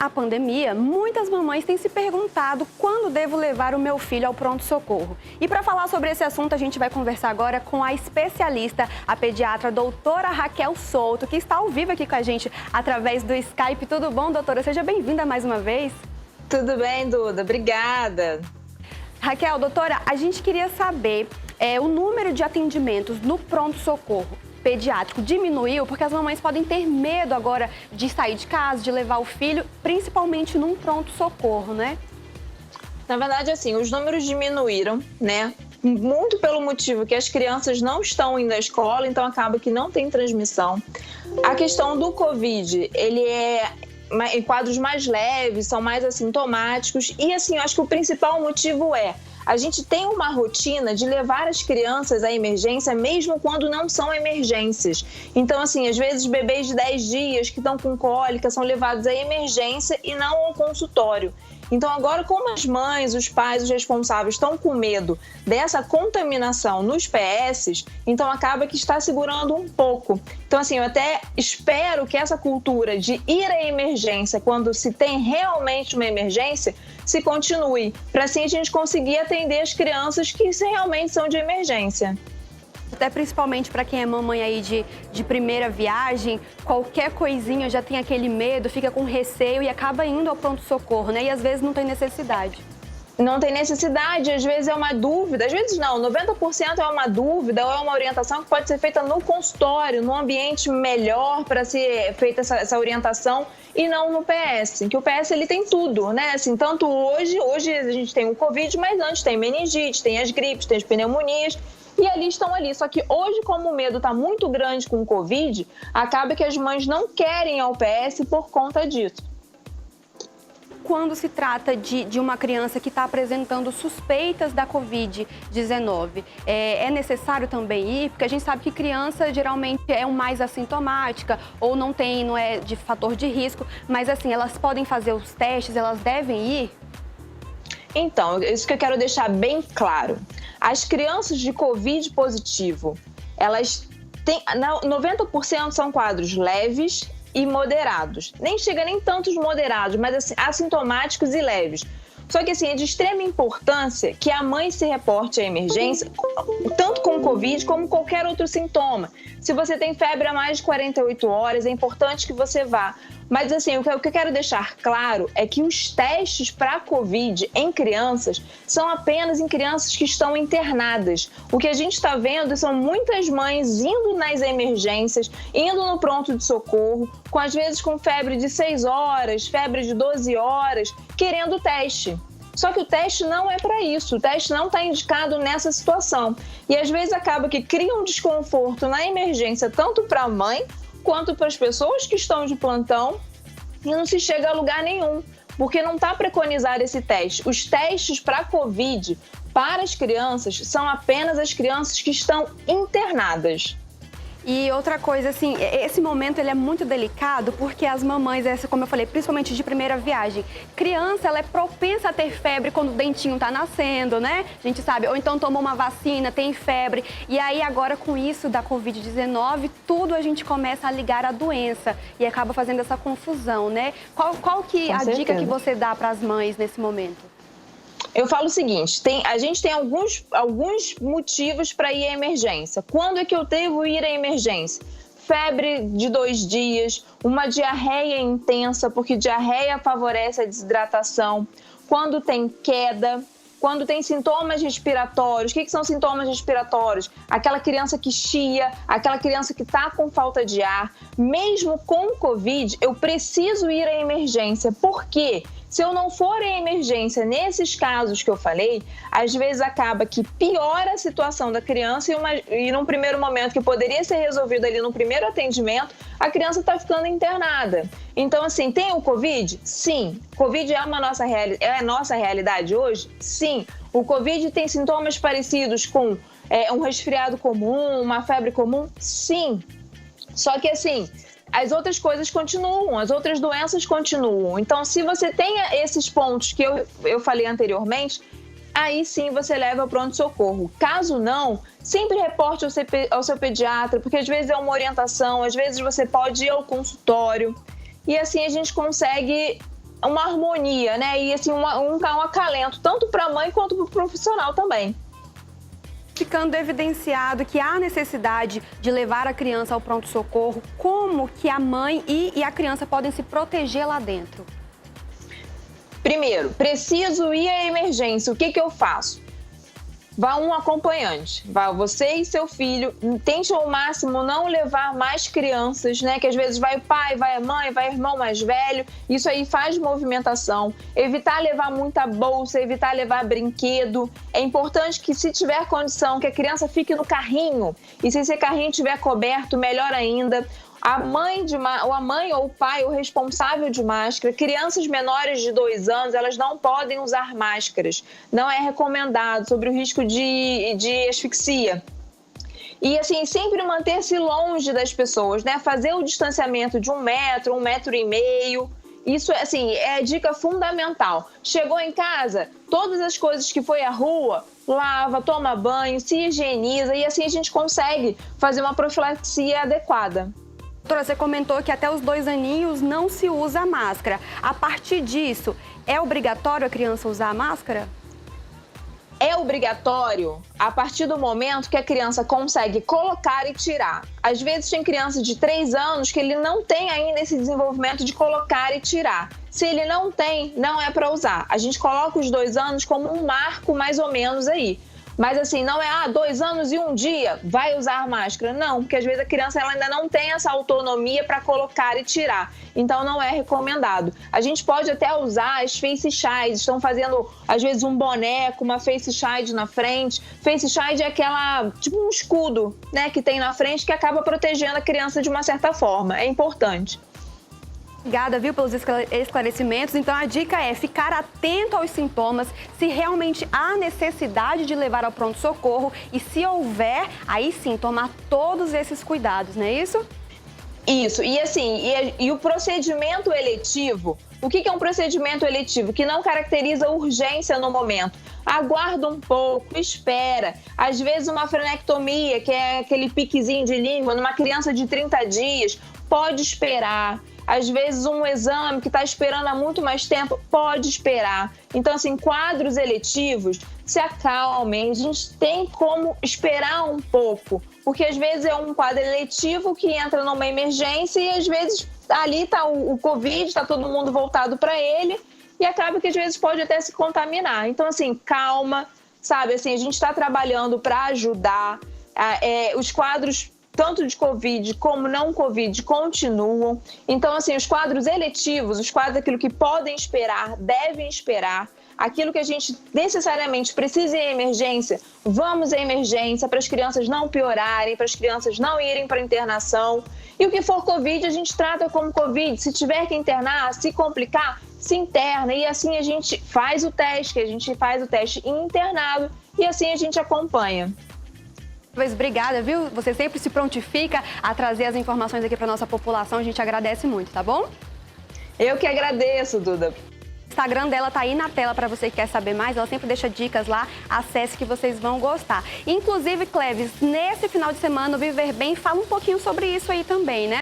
a pandemia, muitas mamães têm se perguntado quando devo levar o meu filho ao pronto-socorro. E para falar sobre esse assunto, a gente vai conversar agora com a especialista, a pediatra doutora Raquel Souto, que está ao vivo aqui com a gente através do Skype. Tudo bom, doutora? Seja bem-vinda mais uma vez. Tudo bem, Duda. Obrigada. Raquel, doutora, a gente queria saber o número de atendimentos no pronto-socorro pediátrico diminuiu, porque as mamães podem ter medo agora de sair de casa, de levar o filho, principalmente num pronto-socorro, né? Na verdade, assim, os números diminuíram, né? Muito pelo motivo que as crianças não estão indo à escola, então acaba que não tem transmissão. A questão do Covid, ele é em quadros mais leves, são mais assintomáticos e, assim, eu acho que o principal motivo a gente tem uma rotina de levar as crianças à emergência mesmo quando não são emergências. Então, assim, às vezes bebês de 10 dias que estão com cólica são levados à emergência e não ao consultório. Então, agora, como as mães, os pais, os responsáveis estão com medo dessa contaminação nos PS, então acaba que está segurando um pouco. Então, assim, eu até espero que essa cultura de ir à emergência quando se tem realmente uma emergência se continue, para assim a gente conseguir atender as crianças que realmente são de emergência. Até principalmente para quem é mamãe aí de primeira viagem, qualquer coisinha já tem aquele medo, fica com receio e acaba indo ao pronto-socorro, né? E às vezes não tem necessidade. Não tem necessidade, às vezes é uma dúvida, às vezes não, 90% é uma dúvida ou é uma orientação que pode ser feita no consultório, num ambiente melhor para ser feita essa orientação e não no PS, que o PS ele tem tudo, né? Assim, tanto hoje a gente tem o Covid, mas antes tem meningite, tem as gripes, tem as pneumonias. E ali estão ali. Só que hoje, como o medo está muito grande com o Covid, acaba que as mães não querem ir ao PS por conta disso. Quando se trata de uma criança que está apresentando suspeitas da Covid-19, é necessário também ir? Porque a gente sabe que criança geralmente é mais assintomática ou não é de fator de risco, mas assim, elas podem fazer os testes, elas devem ir? Então, isso que eu quero deixar bem claro. As crianças de Covid positivo, elas têm 90% são quadros leves e moderados. Nem chega nem tantos moderados, mas assim, assintomáticos e leves. Só que assim, é de extrema importância que a mãe se reporte à emergência, tanto com Covid como qualquer outro sintoma. Se você tem febre há mais de 48 horas, é importante que você vá. Mas assim, o que eu quero deixar claro é que os testes para Covid em crianças são apenas em crianças que estão internadas. O que a gente está vendo são muitas mães indo nas emergências, indo no pronto de socorro, às vezes com febre de 6 horas, febre de 12 horas, querendo teste. Só que o teste não é para isso, o teste não está indicado nessa situação. E às vezes acaba que cria um desconforto na emergência, tanto para a mãe, quanto para as pessoas que estão de plantão, e não se chega a lugar nenhum, porque não está preconizado esse teste. Os testes para Covid para as crianças são apenas as crianças que estão internadas. E outra coisa, assim, esse momento ele é muito delicado porque as mamães, como eu falei, principalmente de primeira viagem, criança, ela é propensa a ter febre quando o dentinho tá nascendo, né? A gente sabe, ou então tomou uma vacina, tem febre. E aí agora com isso da Covid-19, tudo a gente começa a ligar a doença e acaba fazendo essa confusão, né? Qual que é a dica que você dá para as mães nesse momento? Eu falo o seguinte, a gente tem alguns motivos para ir à emergência. Quando é que eu devo ir à emergência? Febre de 2 dias, uma diarreia intensa, porque diarreia favorece a desidratação. Quando tem queda, quando tem sintomas respiratórios. O que são sintomas respiratórios? Aquela criança que chia, aquela criança que está com falta de ar. Mesmo com Covid, eu preciso ir à emergência. Por quê? Se eu não for à emergência nesses casos que eu falei, às vezes acaba que piora a situação da criança e num primeiro momento que poderia ser resolvido ali no primeiro atendimento, a criança está ficando internada. Então, assim, tem o Covid? Sim. Covid é a nossa realidade hoje? Sim. O Covid tem sintomas parecidos com um resfriado comum, uma febre comum? Sim. Só que, assim, as outras coisas continuam, as outras doenças continuam. Então, se você tem esses pontos que eu falei anteriormente, aí sim você leva ao pronto-socorro. Caso não, sempre reporte ao seu pediatra, porque às vezes é uma orientação, às vezes você pode ir ao consultório. E assim a gente consegue uma harmonia, né? E assim, um acalento, tanto para a mãe quanto para o profissional também. Ficando evidenciado que há necessidade de levar a criança ao pronto-socorro, como que a mãe e a criança podem se proteger lá dentro? Primeiro, preciso ir à emergência, o que eu faço? Vá um acompanhante, vá você e seu filho, tente ao máximo não levar mais crianças, né? Que às vezes vai o pai, vai a mãe, vai o irmão mais velho, isso aí faz movimentação. Evitar levar muita bolsa, evitar levar brinquedo. É importante que, se tiver condição, que a criança fique no carrinho, e se esse carrinho estiver coberto, melhor ainda. A mãe ou o pai, o responsável de máscara. Crianças menores de 2 anos, elas não podem usar máscaras. Não é recomendado, sobre o risco de asfixia. E assim, sempre manter-se longe das pessoas, né? Fazer o distanciamento de 1 metro, 1,5 metro. Isso, assim, é dica fundamental. Chegou em casa, todas as coisas que foi à rua, lava, toma banho, se higieniza, e assim a gente consegue fazer uma profilaxia adequada. Doutora, você comentou que até os 2 aninhos não se usa máscara. A partir disso, é obrigatório a criança usar a máscara? É obrigatório a partir do momento que a criança consegue colocar e tirar. Às vezes tem criança de 3 anos que ele não tem ainda esse desenvolvimento de colocar e tirar. Se ele não tem, não é para usar. A gente coloca os 2 anos como um marco mais ou menos aí. Mas assim, não é 2 anos e 1 dia, vai usar máscara. Não, porque às vezes a criança ela ainda não tem essa autonomia para colocar e tirar. Então não é recomendado. A gente pode até usar as face shields, estão fazendo às vezes um boneco, uma face shield na frente. Face shield é aquela, tipo um escudo, né, que tem na frente que acaba protegendo a criança de uma certa forma. É importante. Obrigada, viu, pelos esclarecimentos. Então, a dica é ficar atento aos sintomas, se realmente há necessidade de levar ao pronto-socorro e, se houver, aí sim, tomar todos esses cuidados, não é isso? Isso, e assim, e o procedimento eletivo, o que é um procedimento eletivo? Que não caracteriza urgência no momento. Aguarda um pouco, espera. Às vezes uma frenectomia, que é aquele piquezinho de língua, numa criança de 30 dias, pode esperar. Às vezes um exame que está esperando há muito mais tempo, pode esperar. Então, assim, quadros eletivos, se acalmem, a gente tem como esperar um pouco, porque às vezes é um quadro eletivo que entra numa emergência e às vezes ali está o Covid, está todo mundo voltado para ele e acaba que às vezes pode até se contaminar. Então, assim, calma, sabe? Assim, a gente está trabalhando para ajudar. Os quadros tanto de Covid como não Covid continuam. Então, assim, os quadros eletivos, os quadros daquilo que podem esperar, devem esperar. Aquilo que a gente necessariamente precisa em emergência, vamos em emergência para as crianças não piorarem, para as crianças não irem para internação. E o que for Covid, a gente trata como Covid. Se tiver que internar, se complicar, se interna. E assim a gente faz o teste, internado, e assim a gente acompanha. Obrigada, viu? Você sempre se prontifica a trazer as informações aqui para nossa população. A gente agradece muito, tá bom? Eu que agradeço, Duda. O Instagram dela tá aí na tela para você que quer saber mais. Ela sempre deixa dicas lá. Acesse que vocês vão gostar. Inclusive, Cleves, nesse final de semana, o Viver Bem fala um pouquinho sobre isso aí também, né?